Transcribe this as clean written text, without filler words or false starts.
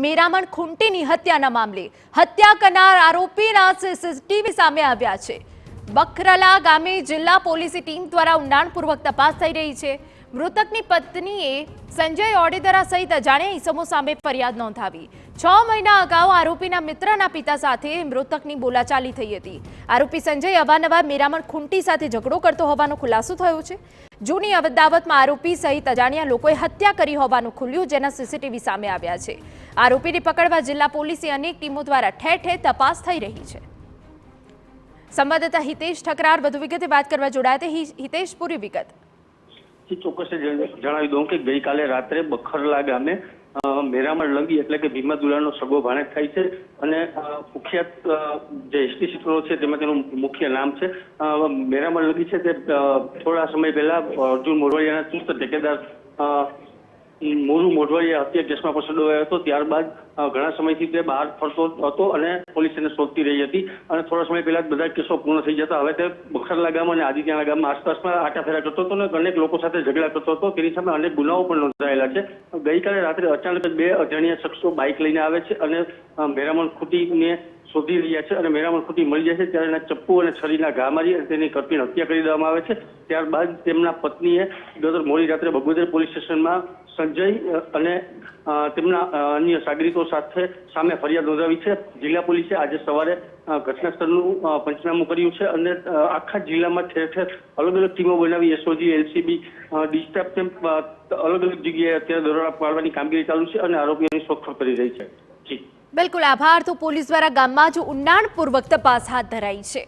મેરામણ ખૂંટીની હત્યાના મામલે હત્યા કરનાર આરોપીના સીસીટીવી સામે આવ્યા છે। બખરલા ગામે જિલ્લા પોલીસની ટીમ દ્વારા ઊંડાણપૂર્વક તપાસ થઈ રહી છે। મૃતકની પત્નીએ સંજય ઓડેદરા સહિત અજાણ્યા ઈસમો સામે ફરિયાદ નોંધાવી। 6 મહિના અગાઉ આરોપીના મિત્રના પિતા સાથે મૃતકની બોલાચાલી થઈ હતી। આરોપી સંજય અવારનવાર મેરામણ ખૂંટી સાથે ઝઘડો કરતો હોવાનો ખુલાસો થયો છે। જૂની અદાવતમાં આરોપી સહિત અજાણ્યા લોકોએ હત્યા કરી હોવાનું ખુલ્યું, જેના સીસીટીવી સામે આવ્યા છે। આરોપીને પકડવા જિલ્લા પોલીસની અનેક ટીમો દ્વારા ઠેર ઠેર તપાસ થઈ રહી છે। સંવાદદાતા હિતેશ ઠકરાર વધુ વિગતે વાત કરવા જોડાયા છે। હિતેશ, પૂરી વિગત। ચોક્કસ જણાવી દઉં કે ગઈકાલે રાત્રે બખરલા ગામે મેરામણ લંગી એટલે કે ભીમા દુલાનો સગો ભાણેજ થાય છે અને કુખ્યાત જે એસટી ક્ષેત્રો છે તેમાં તેનું મુખ્ય નામ છે મેરામણ લંગી છે તે થોડા સમય પહેલા અર્જુન મોઢવાડિયાના ચુસ્ત ઠેકેદાર મોરુ મોઢવાડિયા હત્યા કેસમાં પણ સંડોવાયો હતો। ત્યારબાદ ઘણા સમયથી તે બહાર ફરતો હતો અને પોલીસ તેને શોધતી રહી હતી અને થોડા સમય પહેલા બધા કેસો પૂર્ણ થઈ જતા હવે તે બખરલા ગામ અને આદિત્યના ગામમાં આસપાસમાં આટાફેરા કરતો હતો અને અનેક લોકો સાથે ઝઘડા કરતો હતો। તેની સામે અનેક ગુનાઓ પણ નોંધાયેલા છે। ગઈકાલે રાત્રે અચાનક જ 2 અજાણ્યા શખ્સો બાઇક લઈને આવે છે અને મેરામણ ખૂંટીને શોધી રહ્યા છે અને મેરામણ ખૂંટી મળી જાય છે ત્યારે એના ચપ્પુ અને છરીના ઘા મારી અને તેની કરપીણ હત્યા કરી દેવામાં આવે છે। ત્યારબાદ તેમના પત્નીએ ગત મોડી રાત્રે બગોદર પોલીસ સ્ટેશનમાં સંજય અને તેમના અન્ય સાગરીતો સાથે સામે ફરિયાદ નોંધાવી છે। જિલ્લા પોલીસે આજે સવારે ઘટના સ્થળનું પંચનામું કર્યું છે અને આખા જિલ્લામાં ઠેર ઠેર અલગ અલગ ટીમો બનાવી એસઓજી, એલસીબી, ડિસ્ટાફ કેમ્પ અલગ અલગ જગ્યાએ અત્યારે દરોડા પાડવાની કામગીરી ચાલુ છે અને આરોપીઓની શોધખોળ કરી રહી છે। જી બિલકુલ, આભાર। તો પોલીસ દ્વારા ગામમાં જ ઊંડાણપૂર્વક તપાસ હાથ ધરાઈ છે।